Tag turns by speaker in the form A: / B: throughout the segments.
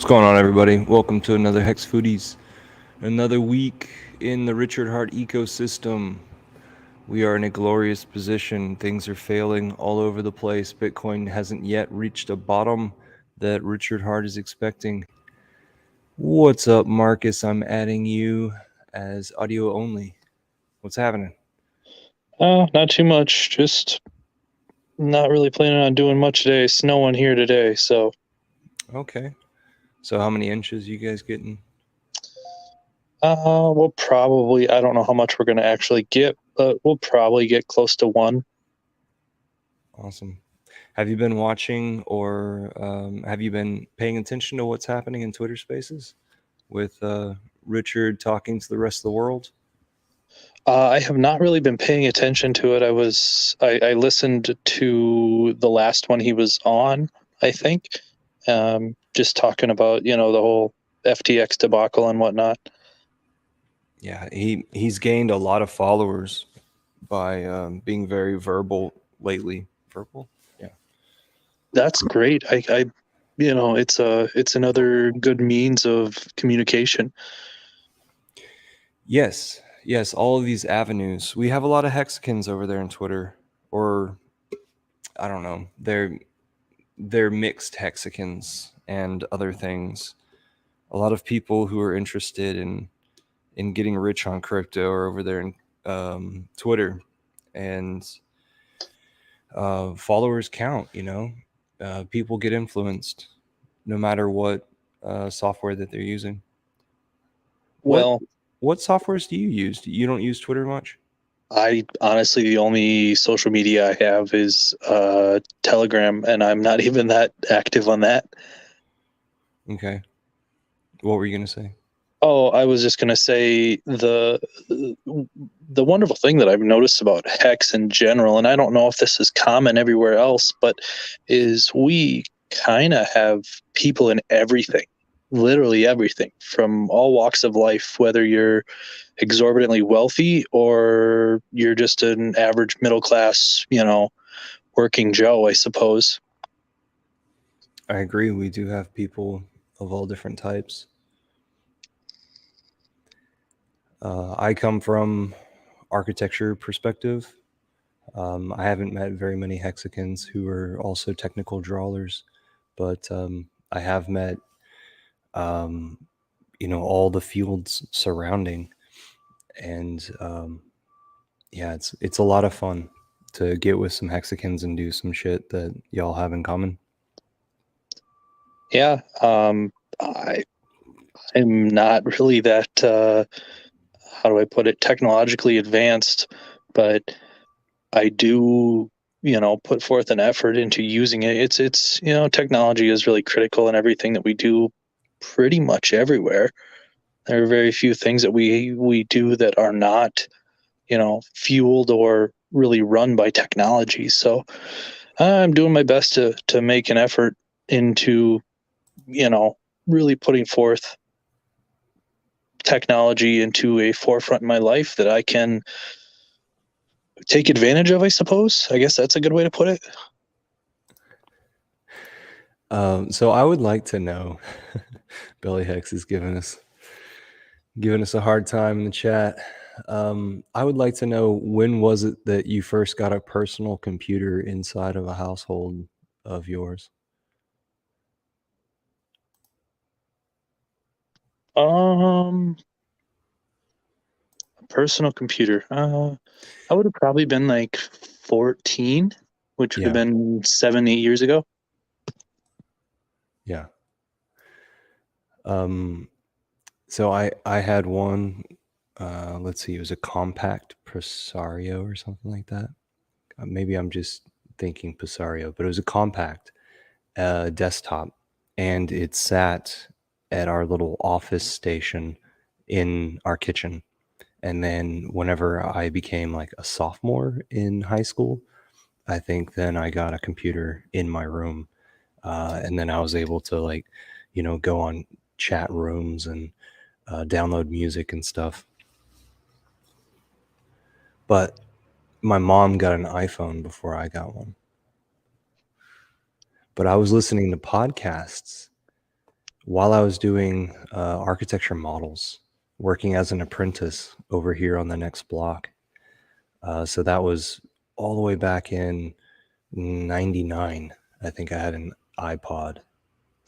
A: What's going on, everybody? Welcome to another Hex Foodies. Another week in the Richard Hart ecosystem. We are in a glorious position. Things are failing all over the place. Bitcoin hasn't yet reached a bottom that Richard Hart is expecting. What's up, Marcus? I'm adding you as audio only. What's happening?
B: Not too much. Just not really planning on doing much today. Snowing here today, so
A: Okay. So how many inches you guys getting?
B: we'll probably, I don't know how much we're gonna actually get, but we'll probably get close to one.
A: Awesome. Have you been watching or have you been paying attention to what's happening in Twitter Spaces with Richard talking to the rest of the world?
B: I have not really been paying attention to it. I listened to the last one he was on, I think, just talking about, the whole FTX debacle and whatnot.
A: Yeah, he's gained a lot of followers by being very verbal lately. Verbal? Yeah.
B: That's great. It's another good means of communication.
A: Yes, yes, all of these avenues. We have a lot of hexagons over there on Twitter, or I don't know. They're mixed hexagons and other things. A lot of people who are interested in getting rich on crypto are over there in Twitter, and followers count. People get influenced no matter what software that they're using. What
B: Well,
A: what softwares do you use? You don't use Twitter much?
B: I honestly, the only social media I have is Telegram, and I'm not even that active on that.
A: Okay. What were you gonna say?
B: Oh, I was just gonna say the wonderful thing that I've noticed about Hex in general, and I don't know if this is common everywhere else, but is we kind of have people in everything, literally everything, from all walks of life, whether you're exorbitantly wealthy or you're just an average middle class, working Joe, I suppose.
A: I agree. We do have people of all different types. I come from architecture perspective. I haven't met very many hexagons who are also technical drawers, but I have met, um, all the fields surrounding, and yeah, it's a lot of fun to get with some hexagons and do some shit that y'all have in common.
B: Yeah, I'm not really that how do I put it, technologically advanced, but I do, put forth an effort into using it. It's technology is really critical in everything that we do, pretty much everywhere. There are very few things that we do that are not, fueled or really run by technology. So I'm doing my best to make an effort into, really putting forth technology into a forefront in my life that I can take advantage of, I suppose. I guess that's a good way to put it.
A: So I would like to know, Billy Hex is giving us a hard time in the chat. I would like to know, when was it that you first got a personal computer inside of a household of yours?
B: Um, Personal computer. I would have probably been like 14, which would have
A: Yeah,
B: been 7, 8 years ago.
A: yeah. Um, so I had one. Let's see, it was a compact Presario or something like that. Maybe I'm just thinking Presario, but it was a compact desktop, and it sat at our little office station in our kitchen. And then whenever I became like a sophomore in high school, I think then I got a computer in my room. And then I was able to, like, go on chat rooms and download music and stuff. But my mom got an iPhone before I got one. But I was listening to podcasts while I was doing architecture models, working as an apprentice over here on the next block. So that was all the way back in 99. I think I had an iPod,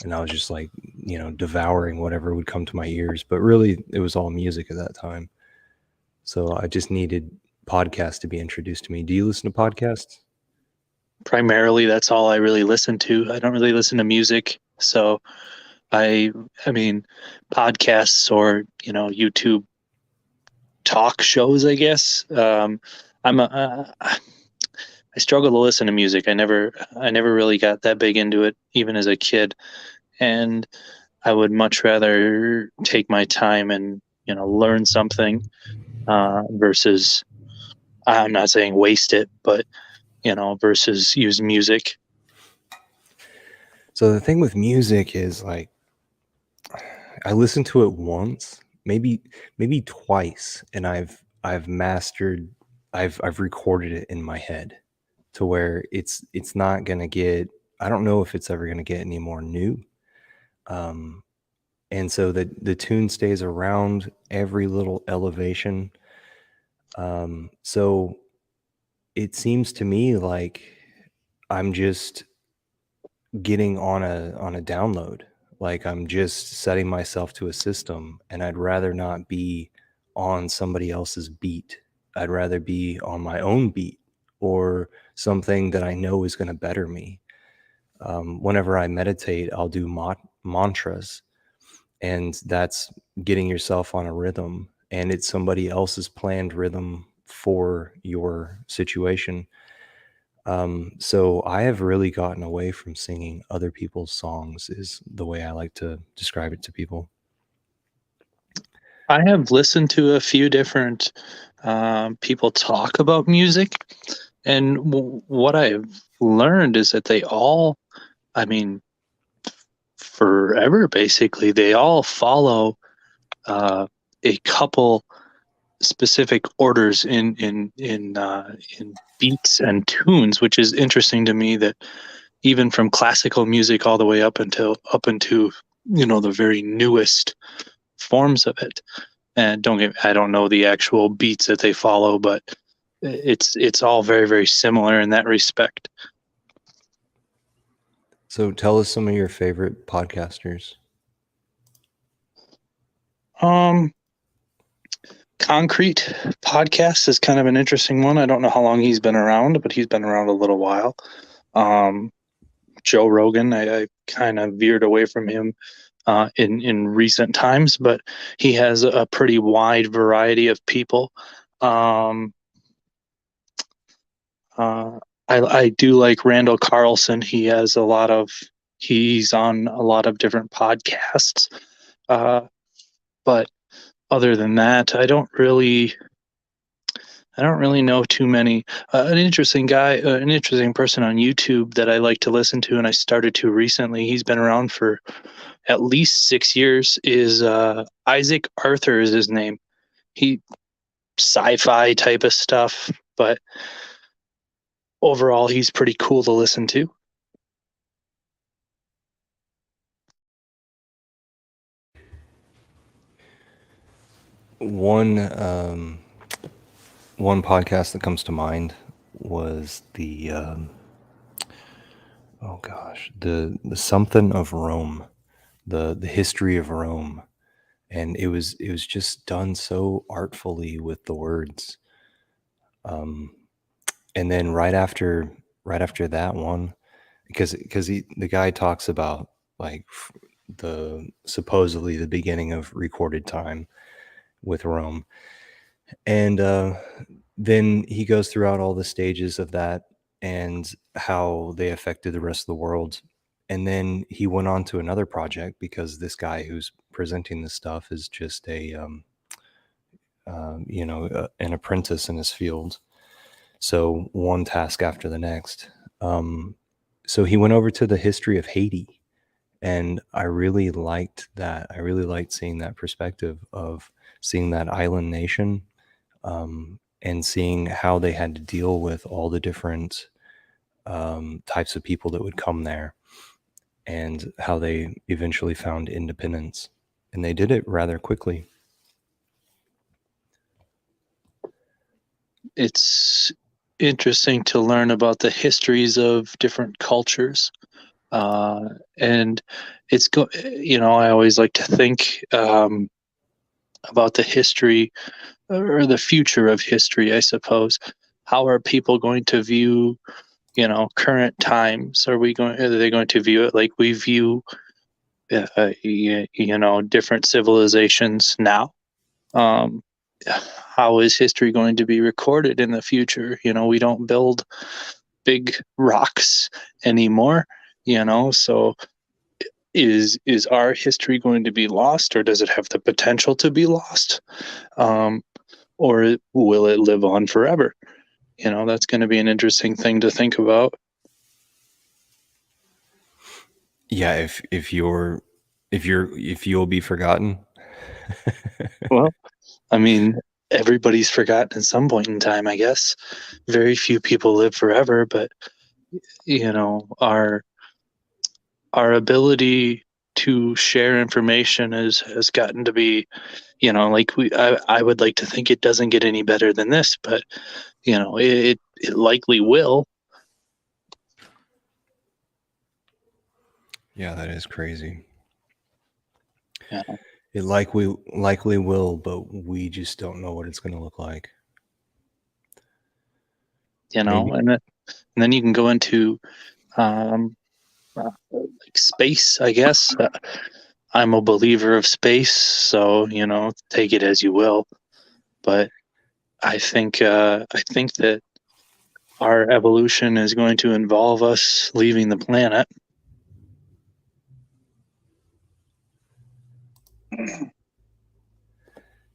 A: and I was just like, devouring whatever would come to my ears. But really, it was all music at that time. So I just needed podcasts to be introduced to me. Do you listen to podcasts?
B: Primarily, that's all I really listen to. I don't really listen to music, so I mean, podcasts or YouTube talk shows, I guess. I struggle to listen to music. I never really got that big into it, even as a kid, and I would much rather take my time and learn something versus I'm not saying waste it, but versus use music.
A: So the thing with music is like I listened to it once, maybe twice, and I've mastered I've recorded it in my head to where it's not gonna get I don't know if it's ever gonna get any more new. Um, and so the tune stays around every little elevation. So it seems to me like I'm just getting on a download. Like I'm just setting myself to a system, and I'd rather not be on somebody else's beat. I'd rather be on my own beat or something that I know is going to better me. Whenever I meditate, I'll do mantras, and that's getting yourself on a rhythm, and it's somebody else's planned rhythm for your situation. So I have really gotten away from singing other people's songs, is the way I like to describe it to people.
B: I have listened to a few different people talk about music, and what I've learned is that they all, I mean, forever basically, they all follow a couple specific orders in beats and tunes, which is interesting to me. That even from classical music all the way up into the very newest forms of it. And I don't know the actual beats that they follow, but it's all very, very similar in that respect.
A: So tell us some of your favorite podcasters.
B: Um, Concrete podcast is kind of an interesting one. I don't know how long he's been around, but he's been around a little while. Um, Joe Rogan, I kind of veered away from him in recent times, but he has a pretty wide variety of people. Um, uh, I do like Randall Carlson. He's on a lot of different podcasts. But other than that, I don't really know too many. An interesting guy, an interesting person on YouTube that I like to listen to, and I started to recently. He's been around for at least 6 years. Is Isaac Arthur is his name. He sci-fi type of stuff, but overall, he's pretty cool to listen to.
A: One one podcast that comes to mind was the oh gosh, the something of Rome, the history of Rome, and it was just done so artfully with the words. Um, and then right after that one, because the guy talks about like the supposedly the beginning of recorded time with Rome, and then he goes throughout all the stages of that and how they affected the rest of the world. And then he went on to another project because this guy who's presenting this stuff is just an apprentice in his field. So one task after the next. So he went over to the history of Haiti, and I really liked that. I really liked seeing that perspective of seeing that island nation, and seeing how they had to deal with all the different types of people that would come there. and how they eventually found independence. And they did it rather quickly.
B: It's interesting to learn about the histories of different cultures. And I always like to think about the history or the future of history, I suppose. How are people going to view, current times? Are they going to view it like we view, different civilizations now? How is history going to be recorded in the future? We don't build big rocks anymore, so is our history going to be lost, or does it have the potential to be lost? Or will it live on forever? That's going to be an interesting thing to think about.
A: Yeah, if you'll be forgotten.
B: Well, I mean, everybody's forgotten at some point in time, I guess. Very few people live forever, but our ability to share information has gotten to be, I would like to think it doesn't get any better than this, but it likely will.
A: Yeah, that is crazy.
B: Yeah.
A: It likely will, but we just don't know what it's going to look like. Maybe.
B: And then you can go into like space, I guess. I'm a believer of space, so take it as you will. But I think that our evolution is going to involve us leaving the planet.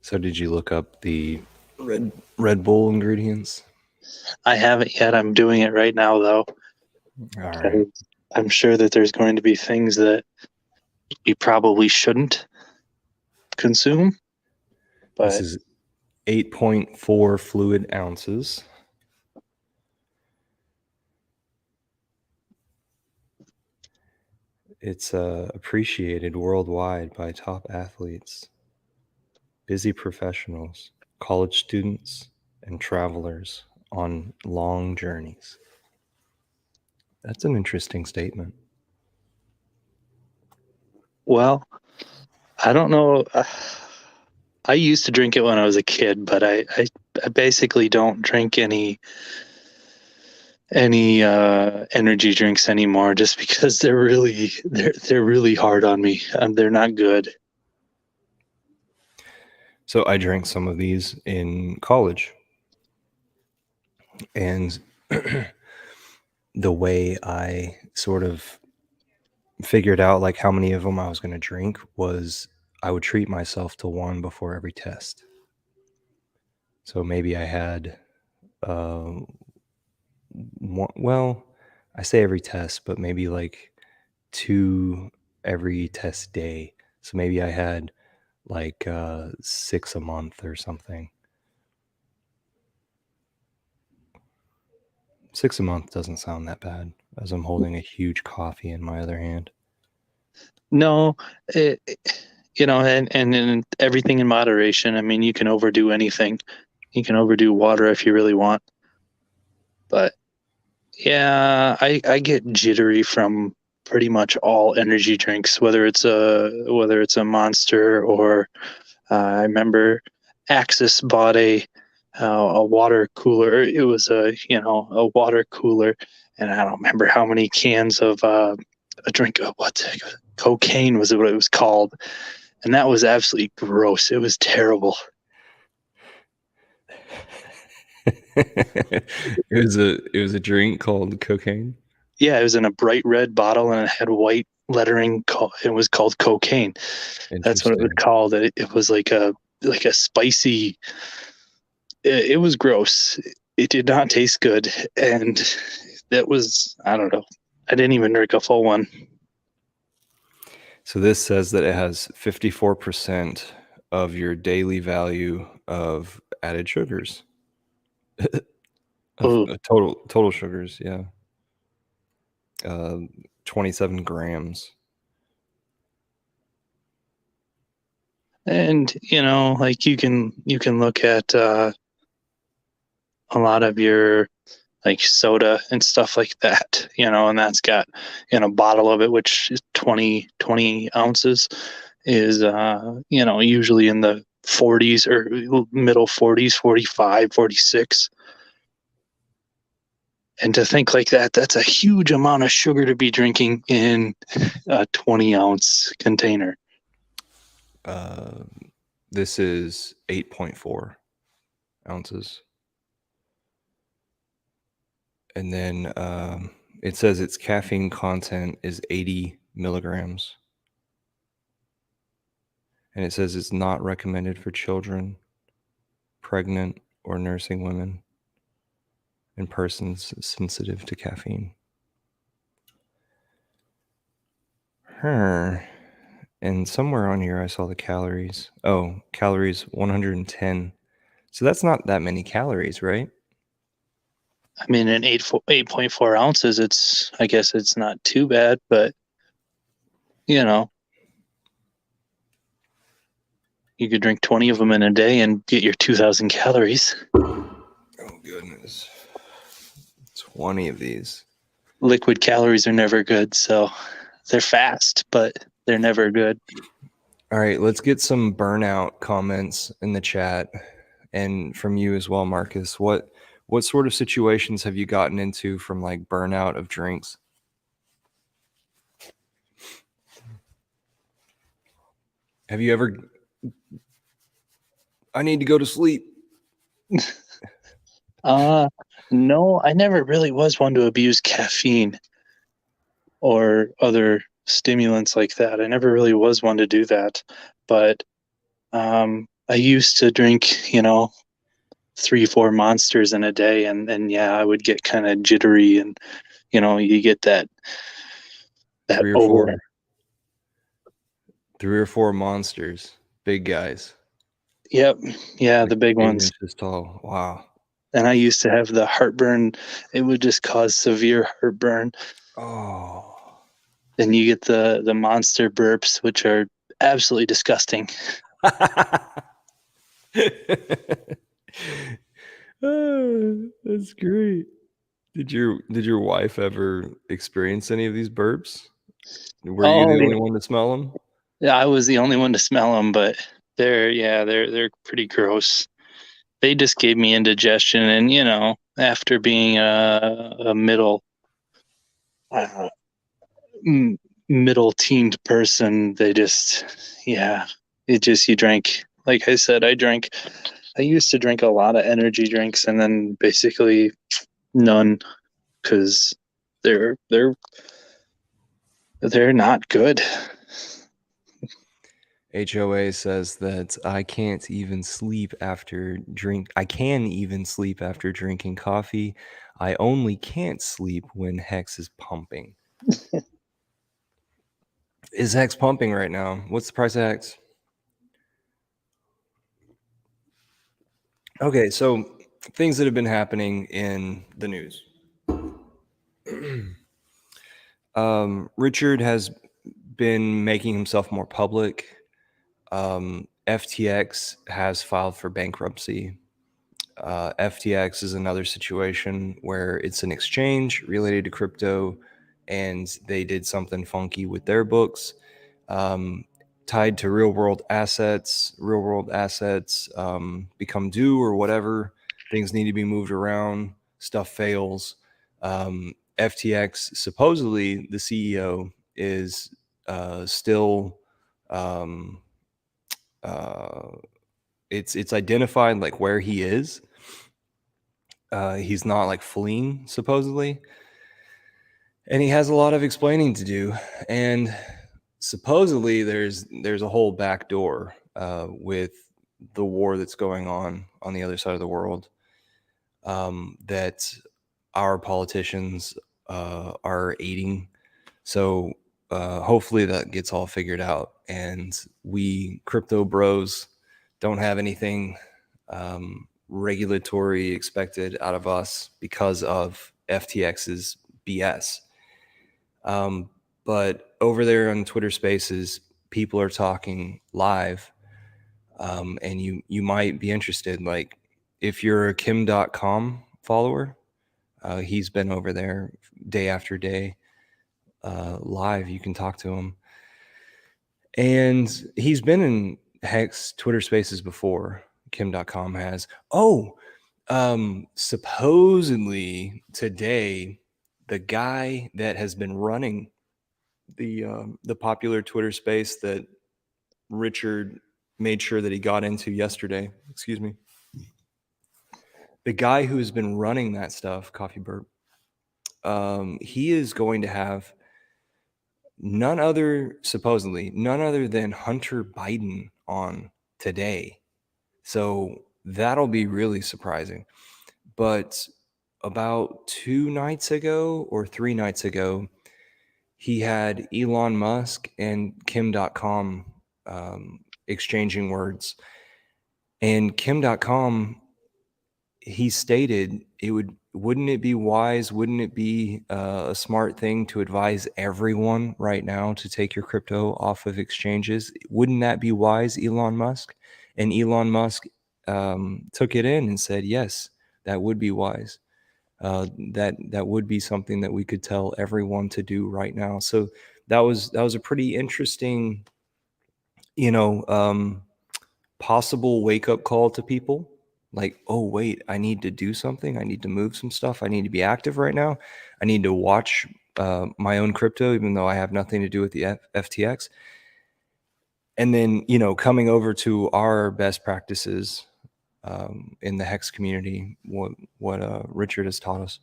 A: So did you look up the Red Bull ingredients?
B: I haven't yet. I'm doing it right now, though.
A: All right.
B: I'm sure that there's going to be things that you probably shouldn't consume. But
A: This is 8.4 fluid ounces. It's appreciated worldwide by top athletes, busy professionals, college students, and travelers on long journeys. That's an interesting statement.
B: well, I don't know. I used to drink it when I was a kid, but I basically don't drink any energy drinks anymore, just because they're really hard on me. They're not good.
A: So I drank some of these in college, and the way I sort of figured out like how many of them I was going to drink was I would treat myself to one before every test. So maybe I had well, I say every test, but maybe like 2 every test day. So maybe I had like 6 a month or something. 6 a month doesn't sound that bad, as I'm holding a huge coffee in my other hand.
B: No, and everything in moderation. I mean, you can overdo anything. You can overdo water if you really want. But yeah, I get jittery from pretty much all energy drinks, whether it's a Monster or I remember Axis bought a water cooler. It was a water cooler, and I don't remember how many cans of a drink of cocaine was what it was called, and that was absolutely gross. It was terrible.
A: It was a drink called cocaine.
B: Yeah, it was in a bright red bottle and it had white lettering. It was called cocaine. That's what it was
A: Interesting.
B: called. It was like a spicy. It was gross. It did not taste good, and that was, I don't know. I didn't even drink a full one.
A: So this says that it has 54% of your daily value of added sugars.
B: Ooh.
A: Total sugars, yeah. 27 grams.
B: And like you can look at a lot of your like soda and stuff like that, and that's got in a bottle of it, which is 20 ounces, is usually in the 40s or middle 40s, 45, 46. And to think like that, that's a huge amount of sugar to be drinking in a 20-ounce container.
A: This is 8.4 ounces. And then it says its caffeine content is 80 milligrams. And it says it's not recommended for children, pregnant, or nursing women, and persons sensitive to caffeine. And somewhere on here I saw the calories. Oh, calories 110. So that's not that many calories, right?
B: I mean, in 8.4 ounces, I guess it's not too bad, but you could drink 20 of them in a day and get your 2,000 calories.
A: Oh, goodness. 20 of these.
B: Liquid calories are never good, so they're fast, but they're never good.
A: All right, let's get some burnout comments in the chat, and from you as well, Marcus. What sort of situations have you gotten into from like burnout of drinks? Have you ever? I need to go to sleep.
B: No, I never really was one to abuse caffeine or other stimulants like that. I never really was one to do that. But I used to drink, 3-4 monsters in a day, and yeah, I would get kind of jittery, and you get that
A: Three or
B: over.
A: four. 3 or 4 monsters, big guys.
B: Yep, yeah,
A: Like
B: the big
A: 8
B: ones.
A: inches tall. Wow.
B: And I used to have the heartburn. It would just cause severe heartburn.
A: Oh.
B: Then you get the monster burps, which are absolutely disgusting.
A: Oh, that's great. Did your wife ever experience any of these burps? Were you the only one to smell them?
B: Yeah, I was the only one to smell them, but they're pretty gross. They just gave me indigestion, and after being a uh, middle teened person, they just, yeah, you drank. Like I said, I used to drink a lot of energy drinks, and then basically none, because they're not good.
A: HOA says that I can even sleep after drinking coffee. I only can't sleep when Hex is pumping. Is Hex pumping right now? What's the price of Hex? Okay, so things that have been happening in the news. Richard has been making himself more public. FTX has filed for bankruptcy. FTX is another situation where it's an exchange related to crypto, and they did something funky with their books, tied to real world assets. Real world assets become due or whatever. Things need to be moved around. Stuff fails. FTX, supposedly the CEO is still. It's identified like where he is. He's not like fleeing supposedly, and he has a lot of explaining to do. And supposedly there's a whole back door with the war that's going on the other side of the world, that our politicians are aiding. So hopefully that gets all figured out, and we crypto bros don't have anything regulatory expected out of us because of FTX's BS. But over there on Twitter Spaces, people are talking live, and you might be interested. Like, if you're a Kim.com follower, he's been over there day after day live. You can talk to him. And he's been in Hex Twitter Spaces before. Kim.com has. Oh, supposedly today, the guy that has been running the popular Twitter space that Richard made sure that he got into yesterday, excuse me, the guy who has been running that stuff, Coffee Burp, he is going to have supposedly none other than Hunter Biden on today. So that'll be really surprising. But about 2 nights ago or 3 nights ago, he had Elon Musk and Kim.com exchanging words. And Kim.com, he stated wouldn't it be wise, wouldn't it be a smart thing to advise everyone right now to take your crypto off of exchanges? Wouldn't that be wise, Elon Musk? And Elon Musk took it in and said, yes, that would be wise. That would be something that we could tell everyone to do right now. So that was a pretty interesting, possible wake up call to people. Like, oh wait, I need to do something. I need to move some stuff. I need to be active right now. I need to watch my own crypto, even though I have nothing to do with the FTX. And then, coming over to our best practices in the Hex community, what Richard has taught us.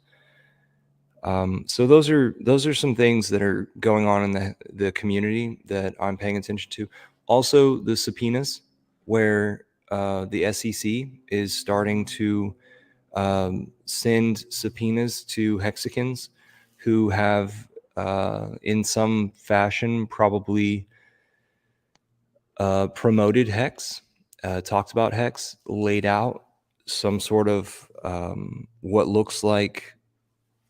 A: So those are some things that are going on in the community that I'm paying attention to. Also, the subpoenas, where the SEC is starting to send subpoenas to Hexicans who have, in some fashion, probably promoted Hex, talked about Hex, laid out some sort of what looks like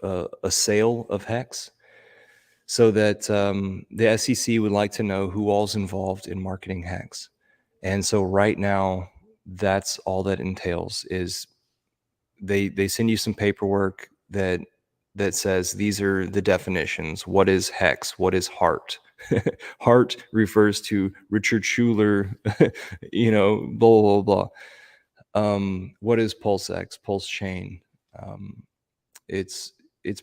A: a sale of Hex, so that the SEC would like to know who all's involved in marketing Hex. And so right now, that's all that entails is they send you some paperwork that says these are the definitions. What is Hex? What is Heart? Heart refers to Richard Schuler, blah, blah, blah. What is PulseX? Pulse Chain? It's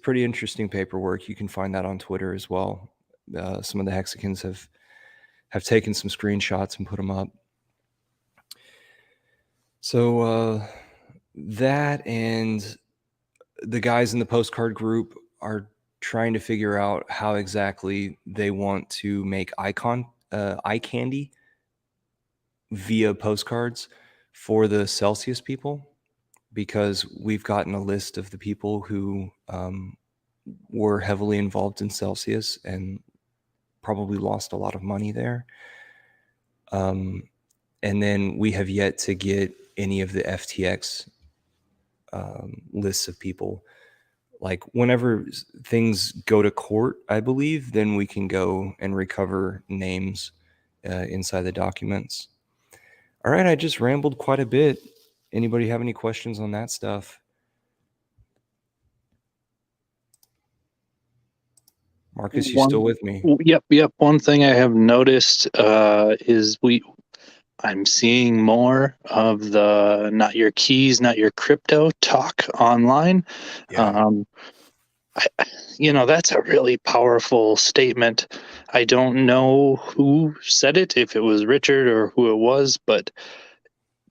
A: pretty interesting paperwork. You can find that on Twitter as well. Some of the Hexicans have taken some screenshots and put them up. So that, and the guys in the postcard group are trying to figure out how exactly they want to make eye candy via postcards for the Celsius people, because we've gotten a list of the people who were heavily involved in Celsius and probably lost a lot of money there. And then we have yet to get any of the FTX lists of people. Like, whenever things go to court, I believe, then we can go and recover names inside the documents. All right, I just rambled quite a bit. Anybody have any questions on that stuff? Marcus, you still with me?
B: Yep. One thing I have noticed is I'm seeing more of the not your keys, not your crypto talk online.
A: Yeah.
B: That's a really powerful statement. I don't know who said it, if it was Richard or who it was, but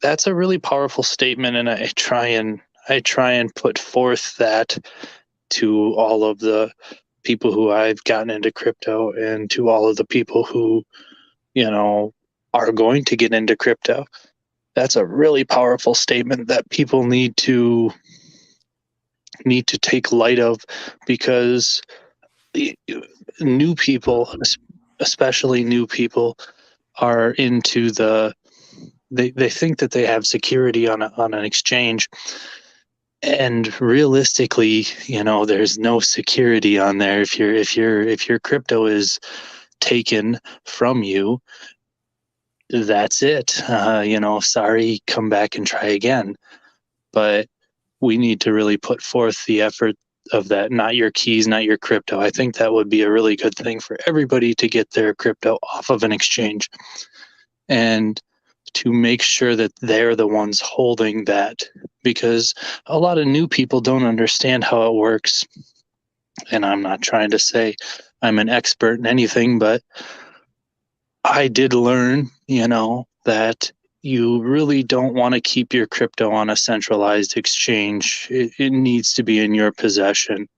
B: that's a really powerful statement, and I try and put forth that to all of the people who I've gotten into crypto, and to all of the people who, are going to get into crypto. That's a really powerful statement that people need to take light of, because new people, especially new people, are into they think that they have security on an exchange, And realistically, there's no security on there. If your crypto is taken from you, that's it. Sorry, come back and try again. But we need to really put forth the effort of that, not your keys, not your crypto. I think that would be a really good thing for everybody to get their crypto off of an exchange and to make sure that they're the ones holding that, because a lot of new people don't understand how it works. And I'm not trying to say I'm an expert in anything, but I did learn, that you really don't want to keep your crypto on a centralized exchange. It needs to be in your possession.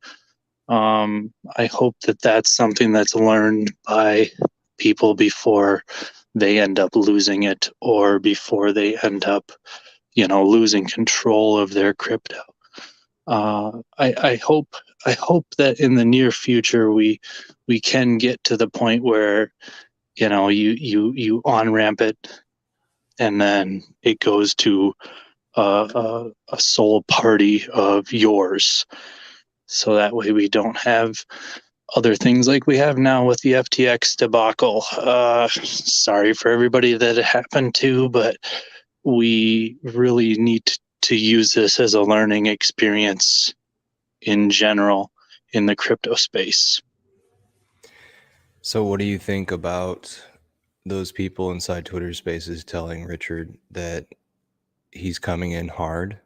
B: I hope that that's something that's learned by people before they end up losing it, or before they end up, losing control of their crypto. I hope that in the near future we can get to the point where you on ramp it, and then it goes to a sole party of yours. So that way we don't have other things like we have now with the FTX debacle. Sorry for everybody that it happened to, but we really need to use this as a learning experience in general in the crypto space.
A: So, what do you think about those people inside Twitter Spaces telling Richard that he's coming in hard,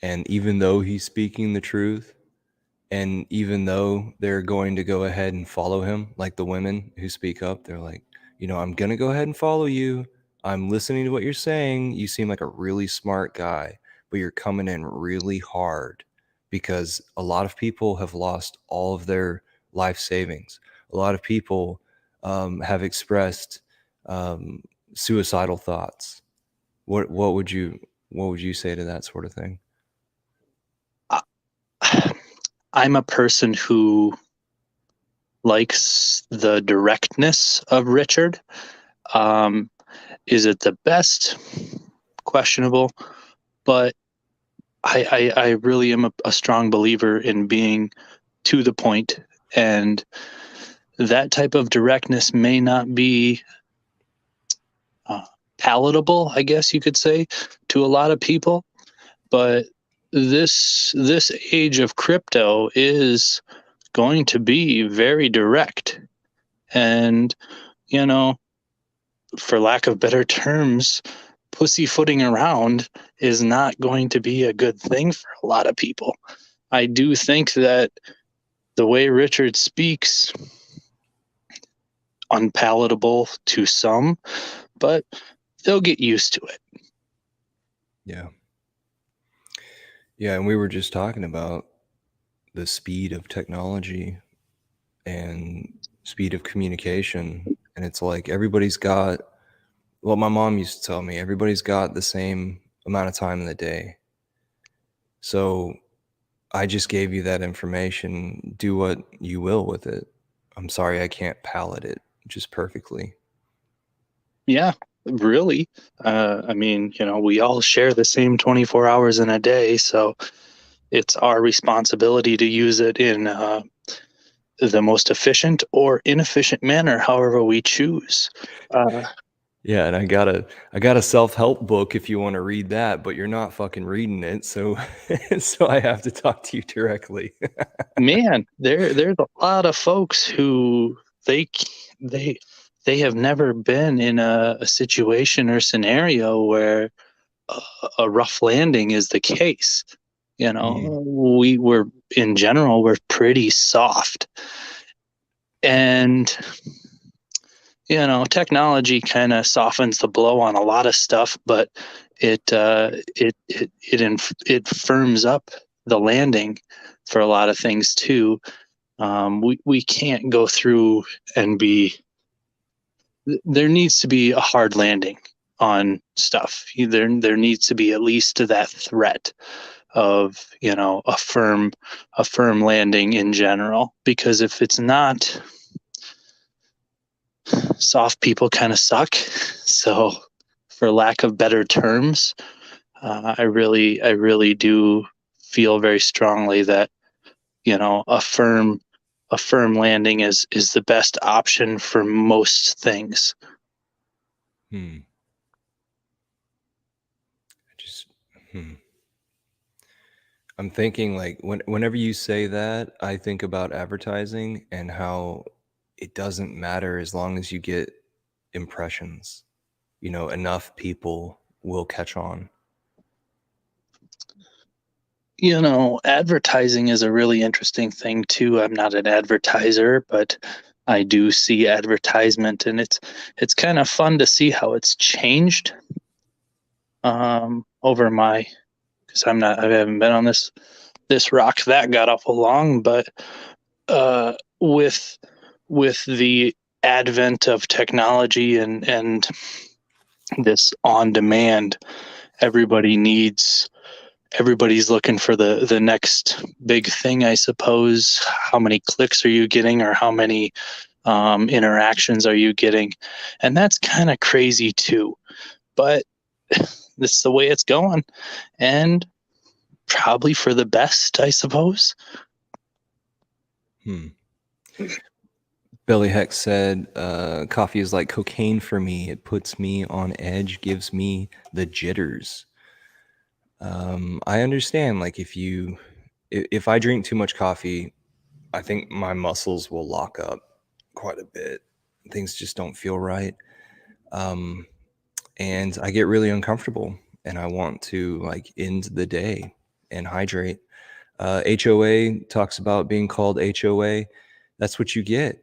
A: and even though he's speaking the truth, and even though they're going to go ahead and follow him, like the women who speak up, they're like, I'm going to go ahead and follow you. I'm listening to what you're saying. You seem like a really smart guy, but you're coming in really hard, because a lot of people have lost all of their life savings. A lot of people have expressed suicidal thoughts. What would you say to that sort of thing?
B: I'm a person who likes the directness of Richard. Is it the best? Questionable. But I really am a strong believer in being to the point, and that type of directness may not be palatable, I guess you could say, to a lot of people. But this age of crypto is going to be very direct, and for lack of better terms, pussyfooting around is not going to be a good thing for a lot of people. I do think that the way Richard speaks, unpalatable to some, but they'll get used to it.
A: Yeah. Yeah, and we were just talking about the speed of technology and speed of communication, and it's like everybody's got, well, my mom used to tell me, everybody's got the same amount of time in the day. So I just gave you that information. Do what you will with it. I'm sorry I can't palette it just perfectly.
B: Yeah, really. I mean, we all share the same 24 hours in a day, so it's our responsibility to use it in the most efficient or inefficient manner, however we choose.
A: Yeah, and I got a self-help book if you want to read that, but you're not fucking reading it, so so I have to talk to you directly.
B: Man, there's a lot of folks who they they have never been in a situation or scenario where a rough landing is the case. We were, in general, we're pretty soft, and technology kind of softens the blow on a lot of stuff, but it firms up the landing for a lot of things too. We can't go through and there needs to be a hard landing on stuff. There needs to be at least that threat of a firm landing in general, because if it's not, soft people kind of suck. So, for lack of better terms, I really do feel very strongly that, you know, a firm landing is the best option for most things.
A: I just, I'm thinking like whenever you say that, I think about advertising and how it doesn't matter as long as you get impressions. You know, enough people will catch on.
B: You know, advertising is a really interesting thing too. I'm not an advertiser, but I do see advertisement, and it's kind of fun to see how it's changed over my, because I haven't been on this rock that got awful long, but with the advent of technology and this on demand, everybody's looking for the next big thing, I suppose. How many clicks are you getting, or how many interactions are you getting? And that's kind of crazy too, but this is the way it's going, and probably for the best, I suppose.
A: Billy Heck said, coffee is like cocaine for me. It puts me on edge, gives me the jitters. I understand, like if I drink too much coffee, I think my muscles will lock up quite a bit. Things just don't feel right. And I get really uncomfortable and I want to like end the day and hydrate. HOA talks about being called HOA. That's what you get.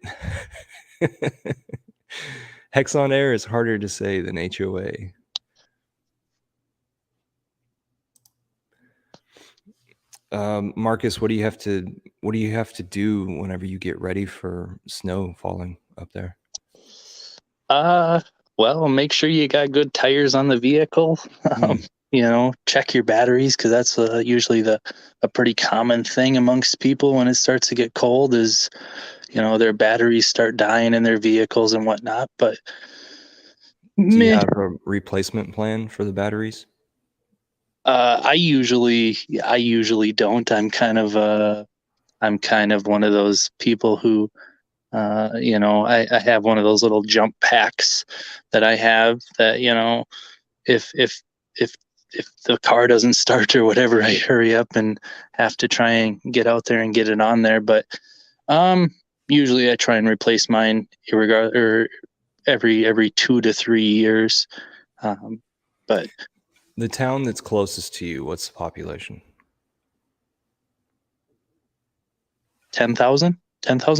A: Hex on air is harder to say than HOA. Marcus, what do you have to do whenever you get ready for snow falling up there?
B: Well, make sure you got good tires on the vehicle. You know, check your batteries, because that's usually a pretty common thing amongst people when it starts to get cold, is, you know, their batteries start dying in their vehicles and whatnot. But
A: do you have a replacement plan for the batteries?
B: I usually don't. I'm kind of one of those people who, you know, I have one of those little jump packs that I have that, you know, if the car doesn't start or whatever, I hurry up and have to try and get out there and get it on there. But usually I try and replace mine every 2 to 3 years. But
A: The town that's closest to you, what's the population?
B: 10,000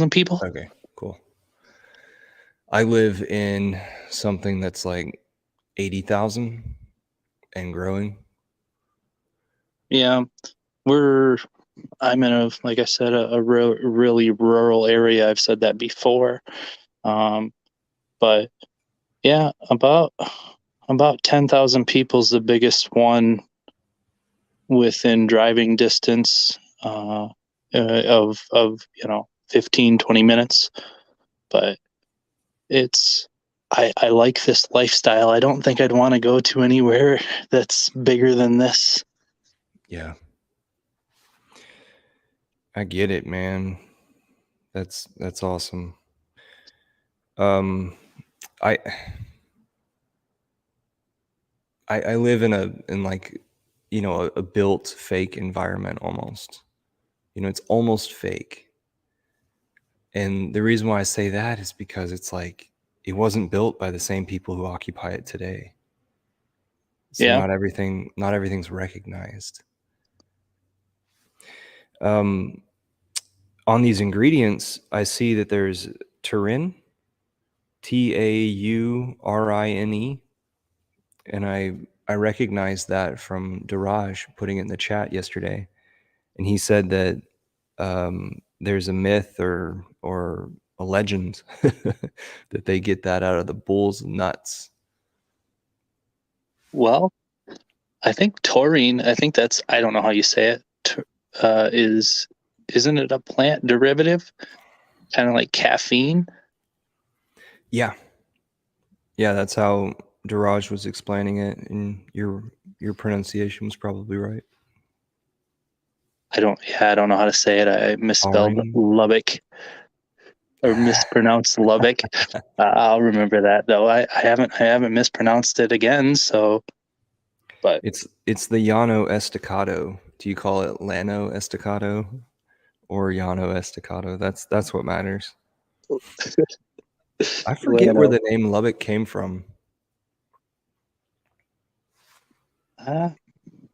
B: people.
A: Okay, cool. I live in something that's like 80,000 and growing.
B: Yeah, I'm in like I said, a really rural area. I've said that before. But yeah, about 10,000 people is the biggest one within driving distance of 15-20 minutes. But I like this lifestyle. I don't think I'd want to go to anywhere that's bigger than this.
A: Yeah. I get it, man. That's awesome. I live in like, you know, a built fake environment almost. You know, it's almost fake. And the reason why I say that is because it's like it wasn't built by the same people who occupy it today. So
B: Yeah.
A: not everything's recognized. On these ingredients, I see that there's Taurine, Taurine, and I recognized that from Daraj putting it in the chat yesterday, and he said that there's a myth or a legend that they get that out of the bull's nuts.
B: Well, I think taurine. I think that's, I don't know how you say it. Isn't it a plant derivative, kind of like caffeine?
A: Yeah, that's how Daraj was explaining it, and your pronunciation was probably right.
B: I don't know how to say it. I misspelled
A: Already?
B: Lubbock or mispronounced Lubbock. I'll remember that though. I haven't mispronounced it again. So, but
A: It's the Llano Estacado. Do you call it Llano Estacado or Llano Estacado? That's what matters. I forget where
B: Lano.
A: the name Lubbock came from.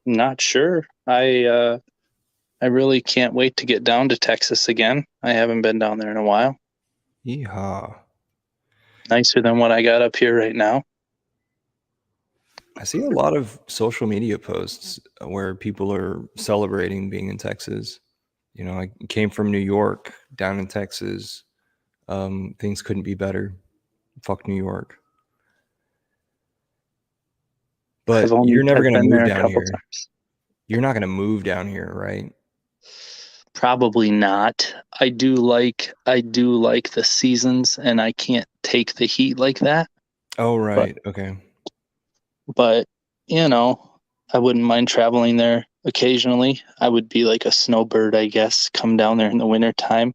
B: Not sure. I really can't wait to get down to Texas again. I haven't been down there in a while.
A: Yeehaw.
B: Nicer than what I got up here right now.
A: I see a lot of social media posts where people are celebrating being in Texas. You know, I came from New York down in Texas. Things couldn't be better. Fuck New York. But you're never
B: I've
A: going to
B: been
A: move
B: there a
A: down
B: couple
A: here.
B: times.
A: You're not going to move down here, right?
B: Probably not. I do like the seasons, and I can't take the heat like that.
A: Oh,
B: But
A: right. Okay.
B: but you know, I wouldn't mind traveling there occasionally. I would be like a snowbird, I guess, come down there in the winter time.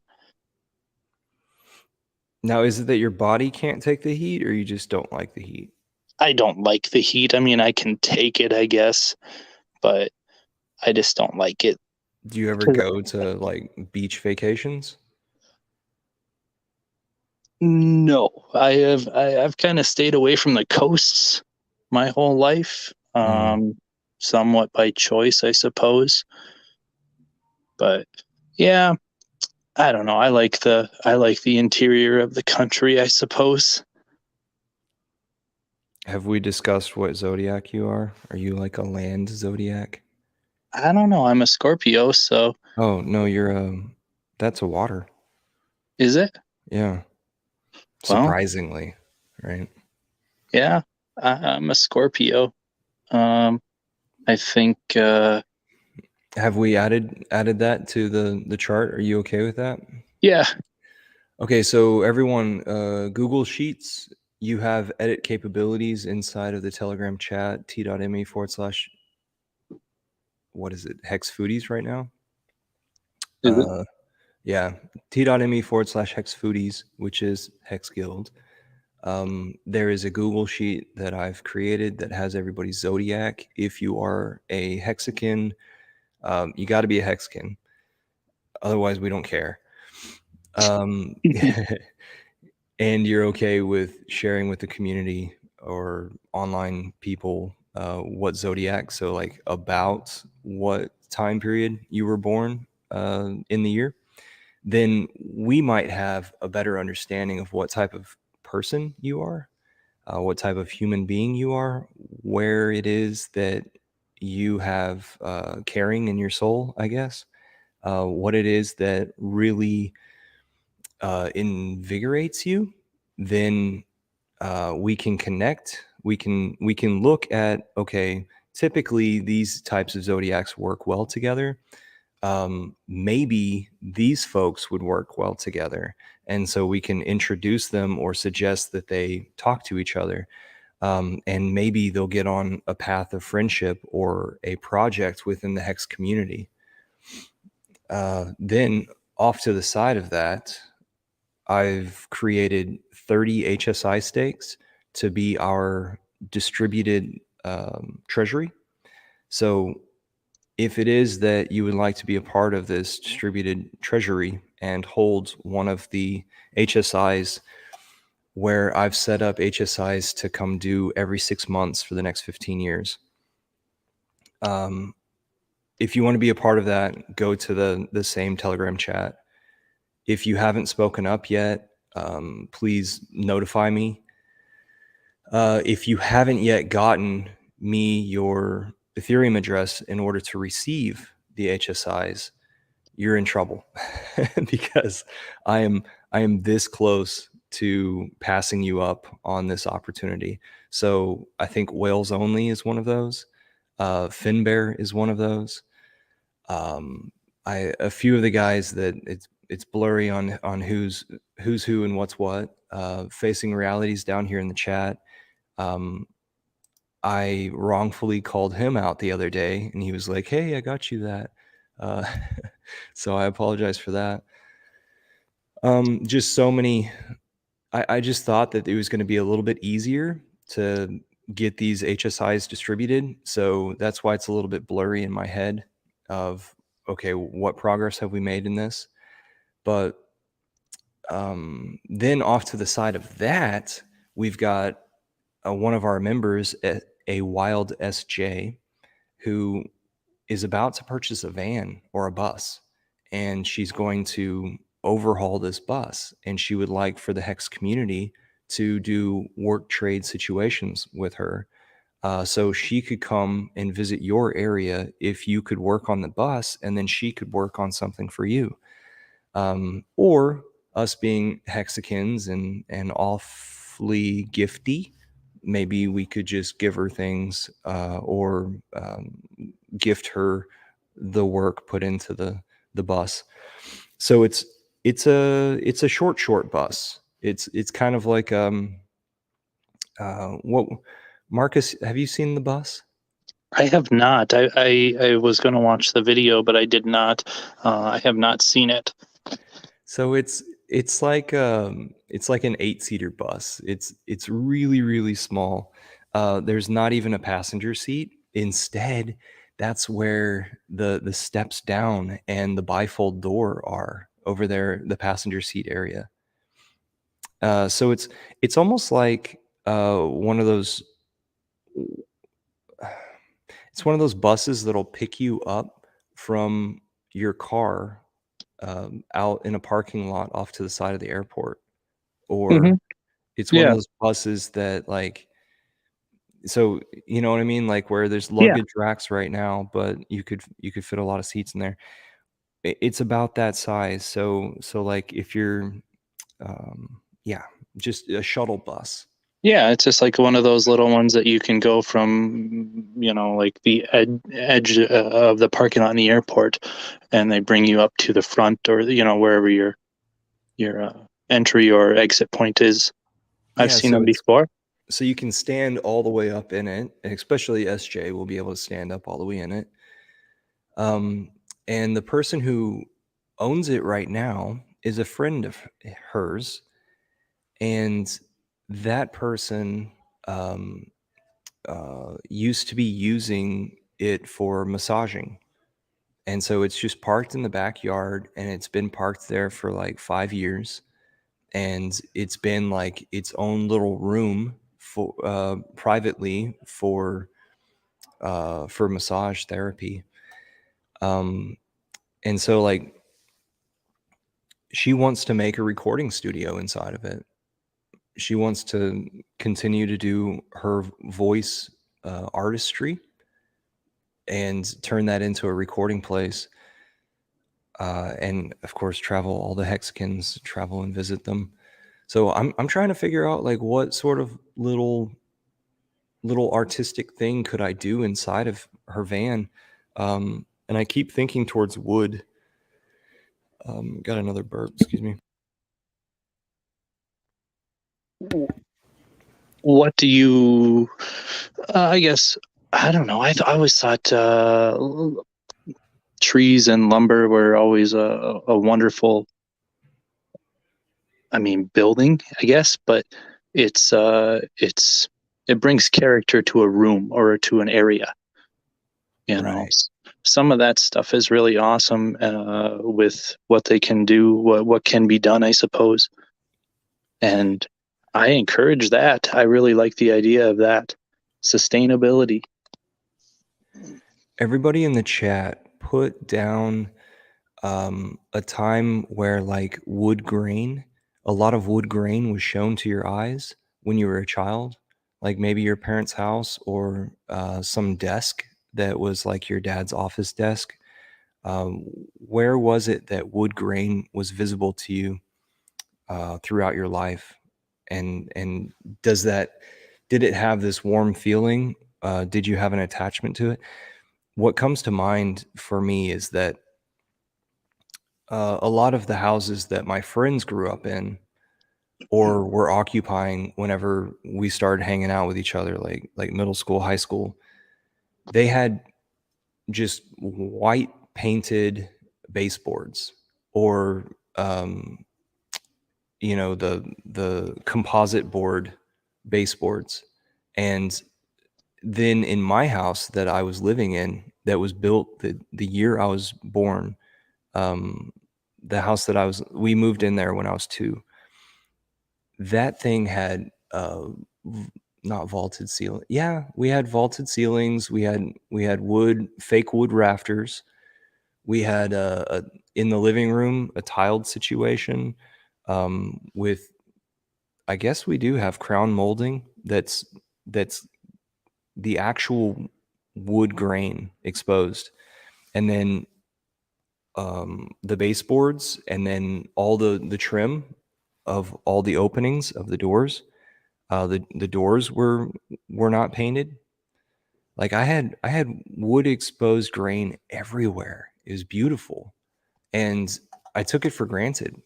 A: Now, is it that your body can't take the heat or you just don't like the heat?
B: I don't like the heat. I mean, I can take it, I guess, but I just don't like it.
A: Do you ever go to like beach vacations?
B: No, I've kind of stayed away from the coasts my whole life.
A: Mm.
B: Somewhat by choice, I suppose. But yeah, I don't know. I like the interior of the country, I suppose.
A: Have we discussed what zodiac you are? Are you like a land zodiac?
B: I don't know. I'm a Scorpio, so
A: Oh, no, you're that's a water.
B: is it?
A: Yeah.
B: Well,
A: Surprisingly, right?
B: yeah, I'm a Scorpio. Um, I think
A: Have we added that to the chart? Are you okay with that?
B: yeah.
A: Okay, so everyone, Google Sheets, you have edit capabilities inside of the Telegram chat, t.me / what is it, Hex Foodies right now?
B: Is it?
A: Yeah, t.me / Hex Foodies, which is Hex Guild. There is a Google sheet that I've created that has everybody's zodiac. If you are a Hexakin, you got to be a Hexakin. Otherwise, we don't care. And you're okay with sharing with the community or online people what zodiac, so like about what time period you were born in the year, then we might have a better understanding of what type of person you are, what type of human being you are, where it is that you have caring in your soul, I guess, what it is that really invigorates you. Then we can connect. We can look at, okay, typically these types of zodiacs work well together. Maybe these folks would work well together, and so we can introduce them or suggest that they talk to each other. And maybe they'll get on a path of friendship or a project within the Hex community. Then off to the side of that, I've created 30 HSI stakes to be our distributed treasury. So if it is that you would like to be a part of this distributed treasury and hold one of the HSIs, where I've set up HSIs to come due every 6 months for the next 15 years. If you want to be a part of that, go to the same Telegram chat. If you haven't spoken up yet, please notify me. If you haven't yet gotten me your Ethereum address in order to receive the HSIs, you're in trouble because I am this close to passing you up on this opportunity. So I think Whales Only is one of those. Finbear is one of those. A few of the guys that it's blurry on who's who and what's what. Facing Realities down here in the chat. I wrongfully called him out the other day, and he was like, "Hey, I got you that." Uh, so I apologize for that. Just so many. I just thought that it was going to be a little bit easier to get these HSIs distributed. So that's why it's a little bit blurry in my head of, okay, what progress have we made in this? But then off to the side of that, we've got one of our members, a Wild SJ, who is about to purchase a van or a bus, and she's going to overhaul this bus, and she would like for the Hex community to do work trade situations with her. So she could come and visit your area if you could work on the bus, and then she could work on something for you. Or us being Hexicans and awfully gifty, maybe we could just give her things or gift her the work put into the bus. So it's a short bus. It's kind of like what Marcus, have you seen the bus?
B: I have not. I was going to watch the video, but I did not. I have not seen it.
A: So it's like an 8-seater bus. It's really small. There's not even a passenger seat. Instead, that's where the steps down and the bifold door are over there, the passenger seat area. So it's almost like one of those. It's one of those buses that'll pick you up from your car out in a parking lot off to the side of the airport, or
B: Hmm.
A: it's one of
B: Yeah.
A: those buses that like, so you know what I mean, like where there's
B: Yeah.
A: luggage racks right now, but you could fit a lot of seats in there. It's about that size. So like if you're yeah, just a shuttle bus.
B: Yeah, it's just like one of those little ones that you can go from, like the edge of the parking lot in the airport, and they bring you up to the front, or wherever your entry or exit point is. I've
A: Yeah,
B: seen
A: so
B: them
A: it's
B: before.
A: so you can stand all the way up in it, and especially SJ will be able to stand up all the way in it. Um, and the person who owns it right now is a friend of hers, and that person used to be using it for massaging. And so it's just parked in the backyard, and it's been parked there for like 5 years. And it's been like its own little room for privately for massage therapy. Um, and so like she wants to make a recording studio inside of it. She wants to continue to do her voice artistry and turn that into a recording place. And of course, travel all the Hexicans, travel and visit them. So I'm trying to figure out like what sort of little artistic thing could I do inside of her van. And I keep thinking towards wood. Got another burp, excuse me.
B: What do you? I guess I don't know. I always thought trees and lumber were always a wonderful. I mean, building, I guess, but it brings character to a room or to an area.
A: Right.
B: Some of that stuff is really awesome with what they can do, what can be done, I suppose. And I encourage that. I really like the idea of that sustainability.
A: Everybody in the chat put down a time where like a lot of wood grain was shown to your eyes when you were a child, like maybe your parents' house or some desk that was like your dad's office desk. Um, where was it that wood grain was visible to you throughout your life? And did it have this warm feeling? Did you have an attachment to it? What comes to mind for me is that a lot of the houses that my friends grew up in or were occupying whenever we started hanging out with each other, like middle school, high school, they had just white painted baseboards, or the composite board baseboards. And then in my house that I was living in, that was built the year I was born, the house that we moved in there when I was 2. That thing had not vaulted ceiling. Yeah, we had vaulted ceilings. We had fake wood rafters. We had in the living room a tiled situation with, I guess we do have crown molding that's the actual wood grain exposed, and then the baseboards, and then all the trim of all the openings of the doors. The doors were not painted. Like I had wood exposed grain everywhere. It was beautiful, and I took it for granted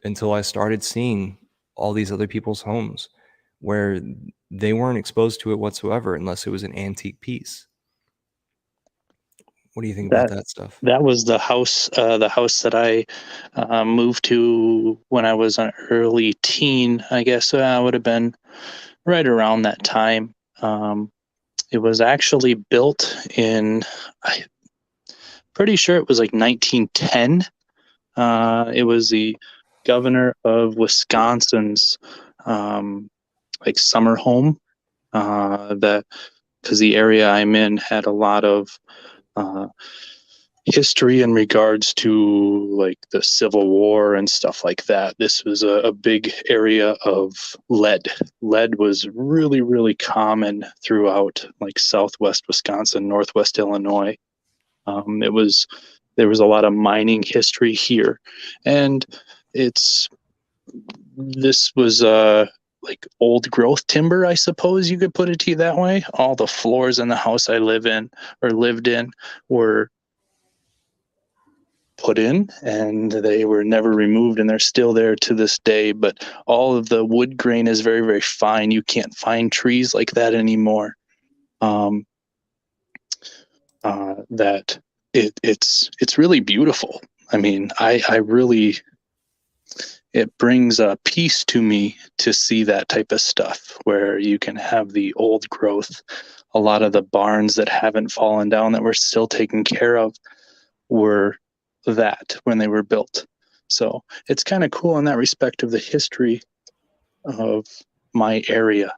A: until I started seeing all these other people's homes where they weren't exposed to it whatsoever unless it was an antique piece. What do you think about
B: That
A: that stuff?
B: that was the house that I moved to when I was an early teen. I guess I would have been right around that time. It was actually built in, I'm pretty sure it was like 1910. It was the governor of Wisconsin's like summer home. That because the area I'm in had a lot of history in regards to like the Civil War and stuff like that. This was a big area of lead. Lead was really, really common throughout like southwest Wisconsin, northwest Illinois. There was a lot of mining history here, and this was like old growth timber, I suppose you could put it to you that way. All the floors in the house I lived in were put in, and they were never removed, and they're still there to this day. But all of the wood grain is very, very fine. You can't find trees like that anymore. That it's really beautiful. I mean, I really, it brings a peace to me to see that type of stuff where you can have the old growth. A lot of the barns that haven't fallen down that we're still taking care of were that when they were built. So it's kind of cool in that respect of the history of my area.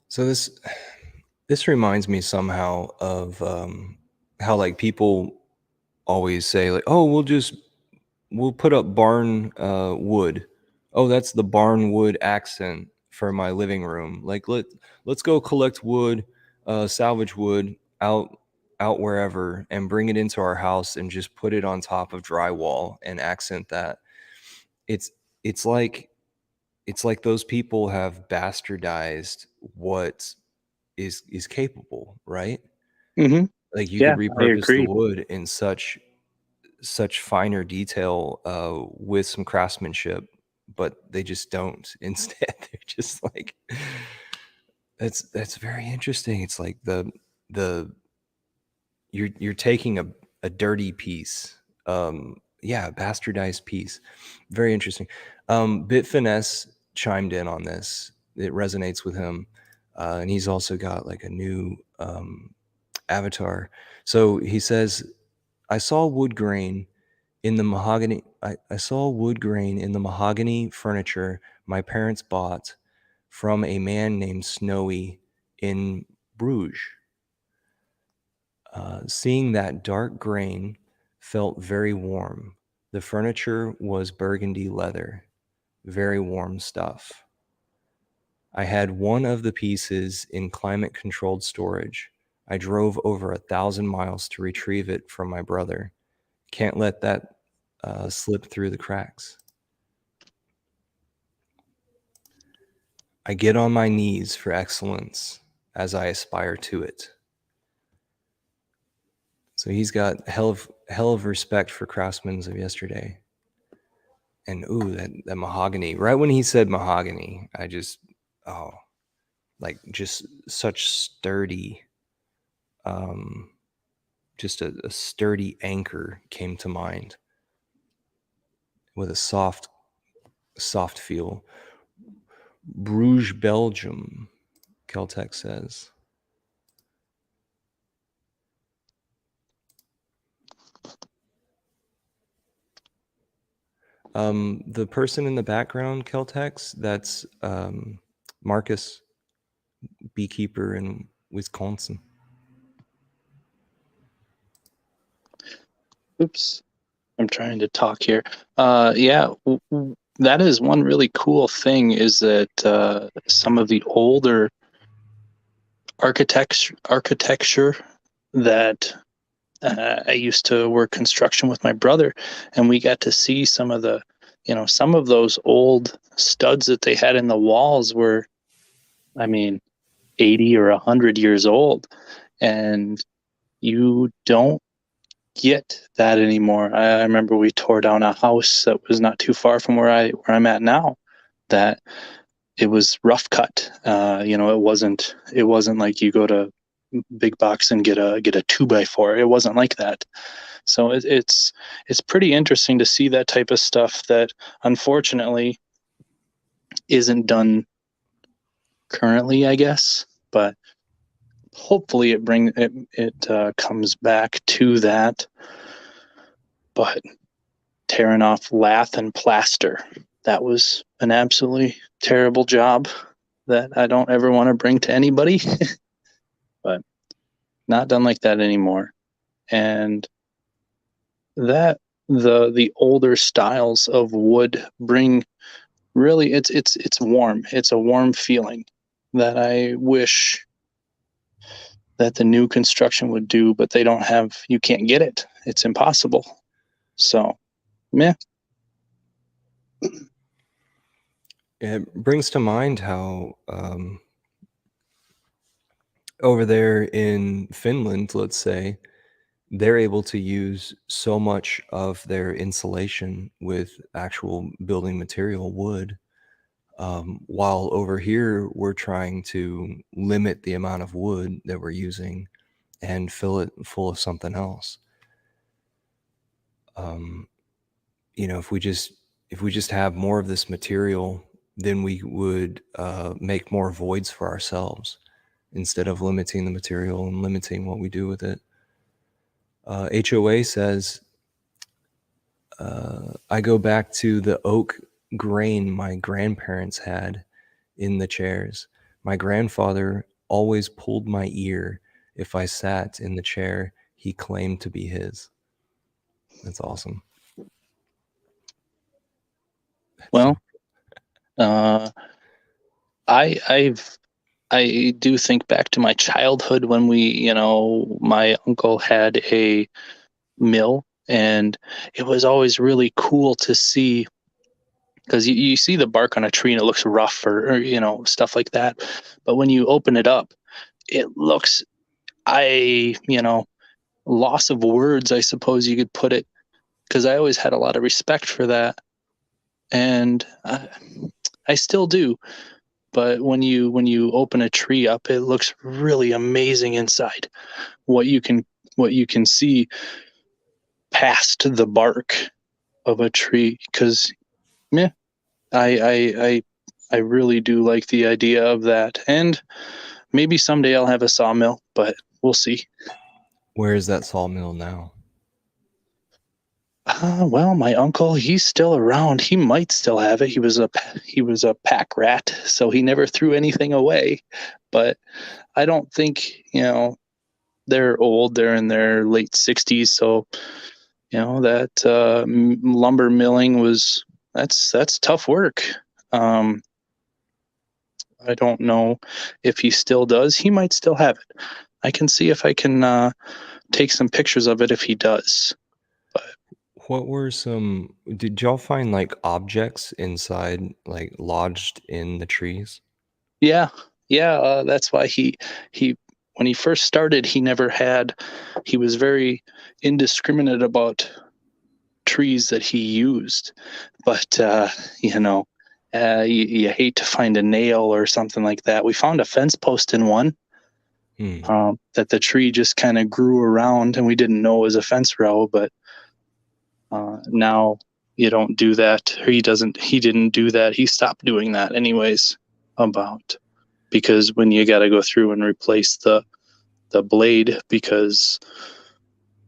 A: So this reminds me somehow of how like people always say like, oh, we'll put up barn wood. Oh, that's the barn wood accent for my living room. Like let's go collect wood, salvage wood out wherever, and bring it into our house and just put it on top of drywall and accent that. It's it's like it's like those people have bastardized what is capable, right?
B: Mm-hmm.
A: Like you could
B: Yeah, I
A: repurpose the
B: agree.
A: wood in such finer detail with some craftsmanship, but they just don't. Instead, they're just like that's very interesting. It's like the you're taking a dirty piece, yeah, bastardized piece. Very interesting. Bit Finesse chimed in on this. It resonates with him, and he's also got like a new avatar. So he says, I saw wood grain in the mahogany. I saw wood grain in the mahogany furniture my parents bought from a man named Snowy in Bruges. Seeing that dark grain felt very warm. The furniture was burgundy leather, very warm stuff. I had one of the pieces in climate controlled storage. I drove over 1,000 miles to retrieve it from my brother. Can't let that slip through the cracks. I get on my knees for excellence as I aspire to it. So he's got hell of respect for craftsmen of yesterday. And ooh, that mahogany. Right when he said mahogany, I just, oh, like just such sturdy, just a sturdy anchor came to mind with a soft feel. Bruges, Belgium, Keltec says. The person in the background, Keltex, that's Marcus, beekeeper in Wisconsin.
B: Oops. I'm trying to talk here. Yeah, that is one really cool thing is that some of the older architecture that I used to work construction with my brother, and we got to see some of the, some of those old studs that they had in the walls were, I mean, 80 or 100 years old, and you don't get that anymore. I remember we tore down a house that was not too far from where I'm at now, that it was rough cut. It wasn't like you go to big box and get a 2x4. It wasn't like that. So it's pretty interesting to see that type of stuff that unfortunately isn't done currently, I guess. But hopefully it comes back to that. But tearing off lath and plaster, that was an absolutely terrible job that I don't ever want to bring to anybody. But not done like that anymore. And that the older styles of wood bring, really, it's warm. It's a warm feeling that I wish that the new construction would do, but they don't have. You can't get it. It's impossible. So, meh.
A: It brings to mind how over there in Finland, let's say, they're able to use so much of their insulation with actual building material, wood, while over here we're trying to limit the amount of wood that we're using and fill it full of something else. If we just have more of this material, then we would make more voids for ourselves instead of limiting the material and limiting what we do with it. HOA says, I go back to the oak grain my grandparents had in the chairs. My grandfather always pulled my ear if I sat in the chair he claimed to be his. That's awesome.
B: Well, I do think back to my childhood when my uncle had a mill, and it was always really cool to see, because you see the bark on a tree and it looks rough or stuff like that, but when you open it up, it looks, loss of words, I suppose you could put it, because I always had a lot of respect for that, and I still do. But when you open a tree up, it looks really amazing inside. What you can see past the bark of a tree, because yeah, I really do like the idea of that. And maybe someday I'll have a sawmill, but we'll see.
A: Where is that sawmill now?
B: Well, my uncle, he's still around. He might still have it. He was a pack rat, so he never threw anything away. But I don't think, they're old. They're in their late 60s, so that lumber milling that's tough work. I don't know if he still does. He might still have it. I can see if I can take some pictures of it if he does.
A: Did y'all find like objects inside, like lodged in the trees?
B: Yeah, yeah. That's why he when he first started, he was very indiscriminate about trees that he used, but You hate to find a nail or something like that. We found a fence post in one that the tree just kind of grew around, and we didn't know it was a fence row, but now you don't do that. Or he didn't do that. He stopped doing that anyways, because when you got to go through and replace the blade because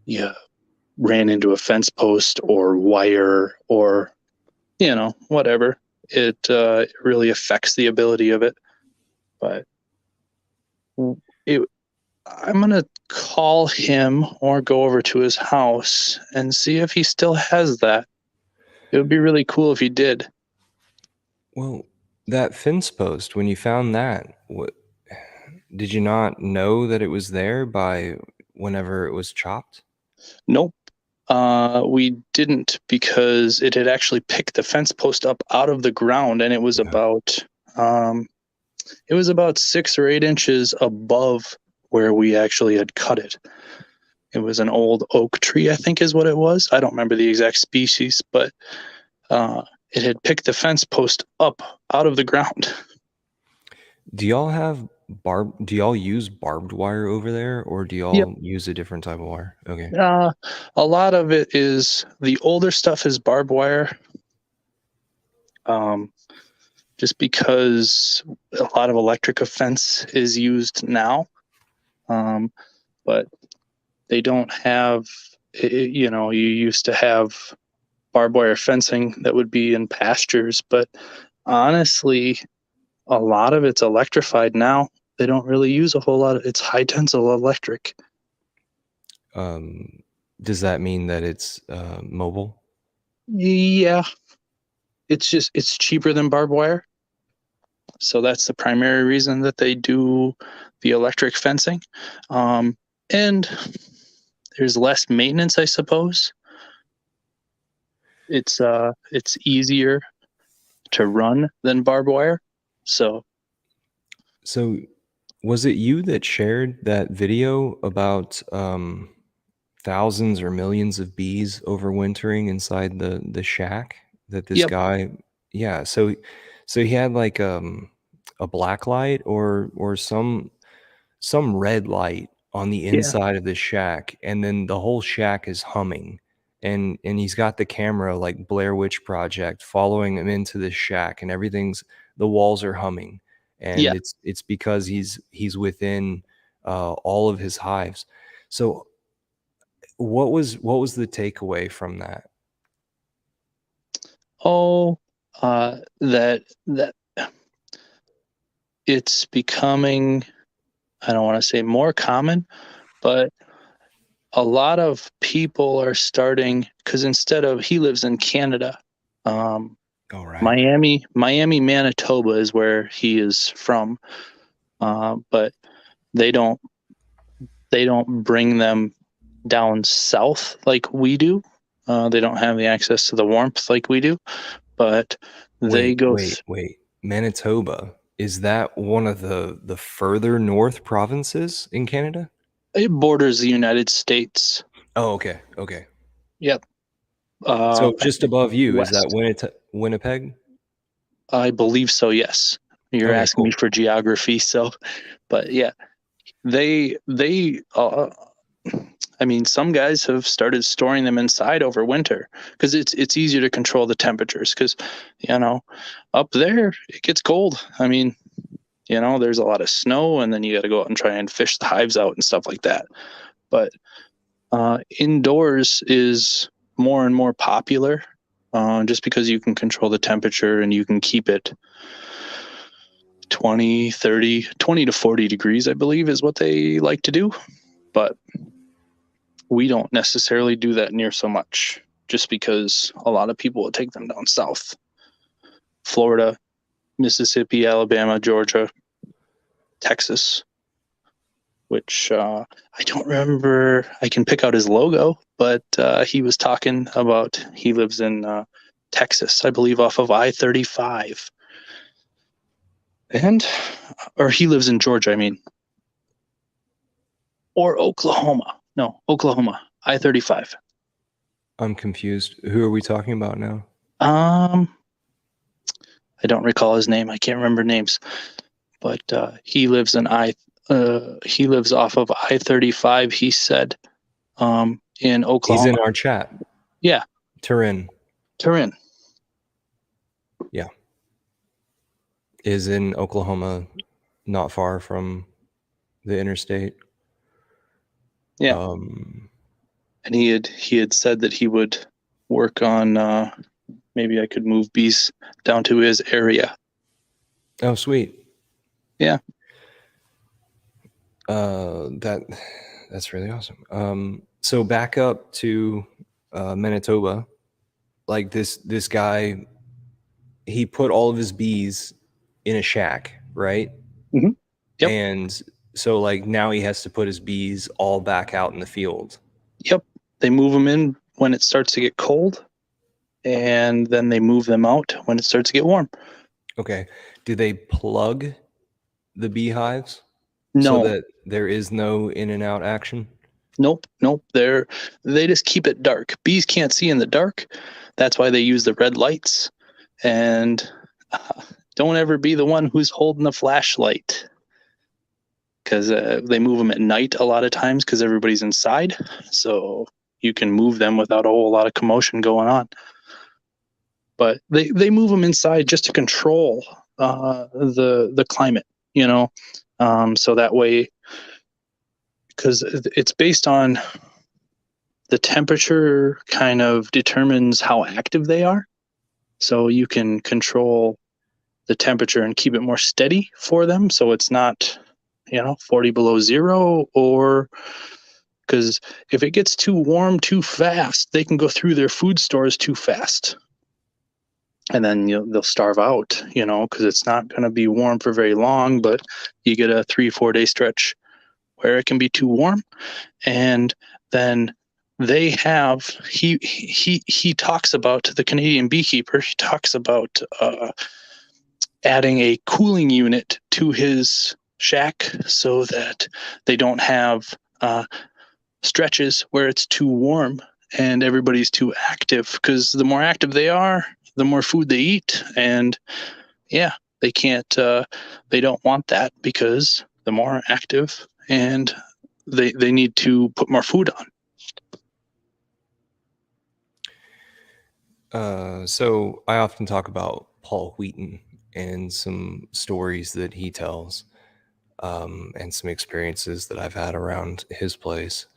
B: you ran into a fence post or wire or whatever, it really affects the ability of it. But I'm gonna call him or go over to his house and see if he still has that. It would be really cool if he did.
A: Well, that fence post, when you found that, did you not know that it was there by whenever it was chopped?
B: Nope. We didn't, because it had actually picked the fence post up out of the ground, and it was about 6 or 8 inches above where we actually had cut it. It was an old oak tree, I think is what it was. I don't remember the exact species, but it had picked the fence post up out of the ground.
A: Do y'all use barbed wire over there, or do
B: Yep.
A: y'all use a different type of wire? Okay.
B: A lot of it is, the older stuff is barbed wire. Just because a lot of electric fence is used now. But they don't have, you used to have barbed wire fencing that would be in pastures, but honestly, a lot of it's electrified now. They don't really use a whole lot of, it's high tensile electric.
A: Does that mean that it's mobile?
B: Yeah, it's cheaper than barbed wire. So that's the primary reason that they do the electric fencing. And there's less maintenance, I suppose. It's easier to run than barbed wire. So
A: was it you that shared that video about thousands or millions of bees overwintering inside the shack that this
B: Yep.
A: guy? Yeah, so he had like a black light or some red light on the
B: Yeah.
A: inside of the shack, and then the whole shack is humming, and he's got the camera like Blair Witch Project following him into the shack, and the walls are humming, and
B: Yeah.
A: it's because he's within all of his hives. So what was the takeaway from that?
B: Oh, that it's becoming, I don't want to say more common, but a lot of people are starting, because he lives in Canada.
A: All right.
B: Miami, Manitoba is where he is from. But they don't bring them down south like we do. They don't have the access to the warmth like we do, but they
A: Wait. Manitoba, is that one of the further north provinces in Canada?
B: It borders the United States.
A: Oh, okay. Okay.
B: Yep.
A: So just above you, is
B: west.
A: that Winnipeg?
B: I believe so, yes. You're
A: Okay,
B: asking me
A: cool.
B: for geography, so, but yeah, they I mean, some guys have started storing them inside over winter because it's easier to control the temperatures, because up there it gets cold. I mean, there's a lot of snow, and then you got to go out and try and fish the hives out and stuff like that. But indoors is more and more popular, just because you can control the temperature and you can keep it 20 to 40 degrees, I believe, is what they like to do. But we don't necessarily do that near so much, just because a lot of people will take them down south. Florida, Mississippi, Alabama, Georgia, Texas, which I don't remember. I can pick out his logo, but he was talking about, he lives in Texas, I believe, off of I-35. Or he lives in Georgia, I mean. Or Oklahoma. No, Oklahoma, I-35.
A: I'm confused. Who are we talking about now?
B: I don't recall his name. I can't remember names, but he lives he lives off of I-35. He said in
A: He's
B: Oklahoma.
A: in our chat.
B: Yeah,
A: Turin.
B: Turin.
A: Yeah. Is in Oklahoma, not far from the interstate.
B: Yeah. And he had said that he would work on maybe I could move bees down to his area.
A: Oh, sweet.
B: Yeah.
A: That's really awesome. So back up to Manitoba, like this guy, he put all of his bees in a shack, right?
B: Mhm. Yep.
A: And so like now he has to put his bees all back out in the field.
B: Yep. They move them in when it starts to get cold, and then they move them out when it starts to get warm.
A: Okay. Do they plug the beehives
B: No.
A: so that there is no in and out action?
B: Nope. They just keep it dark. Bees can't see in the dark. That's why they use the red lights. And don't ever be the one who's holding the flashlight, because they move them at night a lot of times because everybody's inside. So you can move them without a whole lot of commotion going on. But they move them inside just to control the climate, so that way, because it's based on the temperature kind of determines how active they are. So you can control the temperature and keep it more steady for them, so it's not 40 below zero, or because if it gets too warm too fast, they can go through their food stores too fast, and then they'll starve out, because it's not going to be warm for very long. But you get a 3-4 day stretch where it can be too warm, and then they have he talks about, the Canadian beekeeper, he talks about adding a cooling unit to his shack so that they don't have stretches where it's too warm and everybody's too active, because the more active they are, the more food they eat. And yeah, they can't they don't want that, because the more active, and they need to put more food
A: on. So I often talk about Paul Wheaton and some stories that he tells, and some experiences that I've had around his place.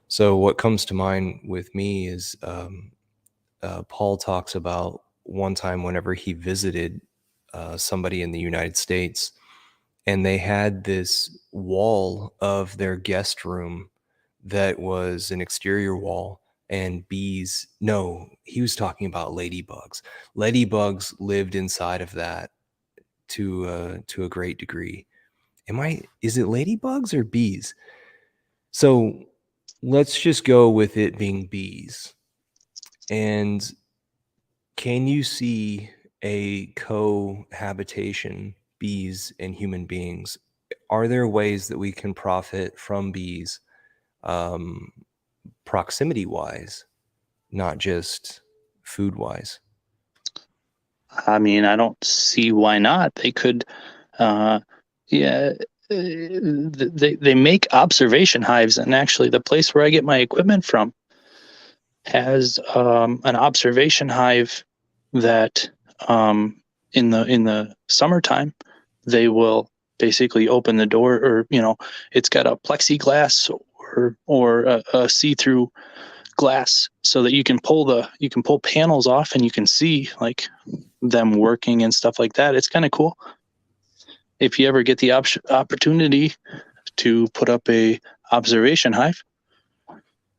A: So what comes to mind with me is Paul talks about one time whenever he visited somebody in the United States, and they had this wall of their guest room that was an exterior wall, and bees. No, he was talking about ladybugs. Ladybugs lived inside of that to a great degree. Is it ladybugs or bees? So let's just go with it being bees. And can you see a cohabitation, bees and human beings? Are there ways that we can profit from bees, proximity wise, not just food wise?
B: I mean, I don't see why not. They could, yeah, they make observation hives, and actually, the place where I get my equipment from has an observation hive that in the summertime they will basically open the door, or it's got a plexiglass or a see-through glass, so that you can pull panels off and you can see like them working and stuff like that. It's kind of cool if you ever get the opportunity to put up a observation hive.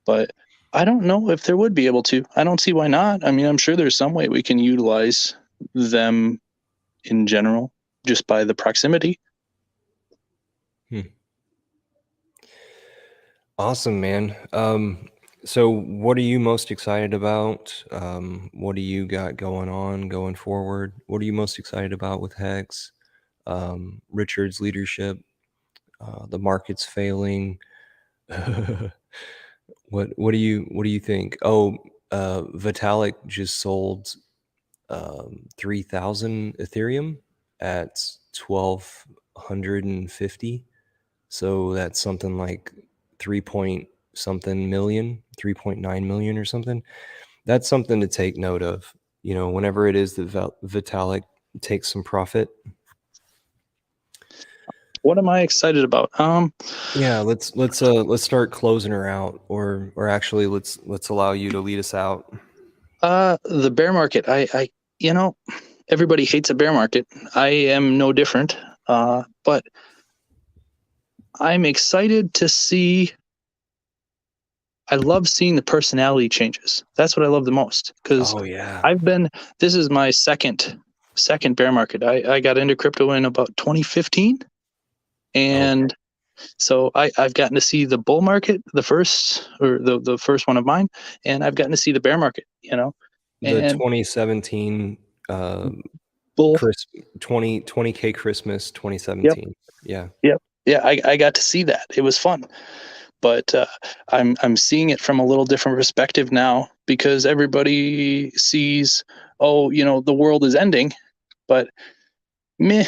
B: But I don't know if there would be able to. I don't see why not. I mean, I'm sure there's some way we can utilize them in general just by the proximity.
A: Awesome, man. So what are you most excited about? What do you got going on going forward? What are you most excited about with Hex? Richard's leadership, the market's failing. What do you think? Oh, Vitalik just sold 3,000 Ethereum at 1,250. So that's something like 3 point something million, 3.9 million or something. That's something to take note of. Whenever it is that Vitalik takes some profit.
B: What am I excited about?
A: Yeah, let's start closing her out, or actually let's allow you to lead us out.
B: The bear market. I everybody hates a bear market. I am no different. But I'm excited to see. I love seeing the personality changes. That's what I love the most, because
A: yeah.
B: this is my second bear market. I got into crypto in about 2015, and so I've gotten to see the bull market, the first one of mine, and I've gotten to see the bear market.
A: The
B: and
A: 2017
B: bull
A: 20K Christmas 2017.
B: Yep. Yeah, I got to see that. It was fun. But I'm seeing it from a little different perspective now, because everybody sees, the world is ending. But me,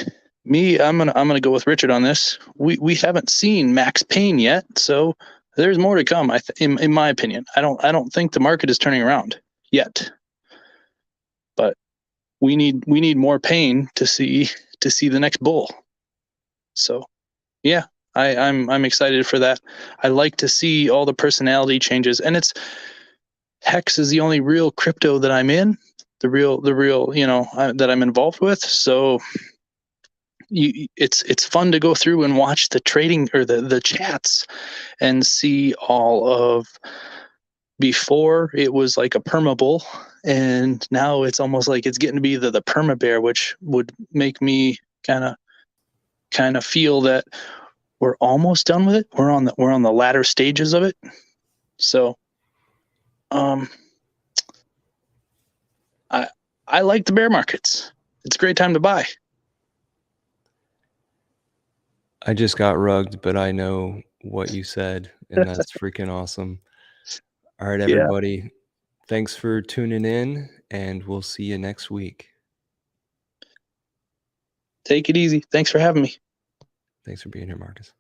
B: I'm gonna go with Richard on this. We haven't seen Max Payne yet, so there's more to come. In my opinion, I don't think the market is turning around yet. But we need more pain to see the next bull. So, yeah. I'm excited for that. I like to see all the personality changes, and Hex is the only real crypto that I'm in, the real that I'm involved with. So it's fun to go through and watch the trading or the chats and see all of. Before it was like a perma bull, and now it's almost like it's getting to be the perma bear, which would make me kind of feel that we're almost done with it. We're on the latter stages of it. So, I like the bear markets. It's a great time to buy.
A: I just got rugged, but I know what you said, and that's freaking awesome. All right, everybody. Thanks for tuning in, and we'll see you next week.
B: Take it easy. Thanks for having me.
A: Thanks for being here, Marcus.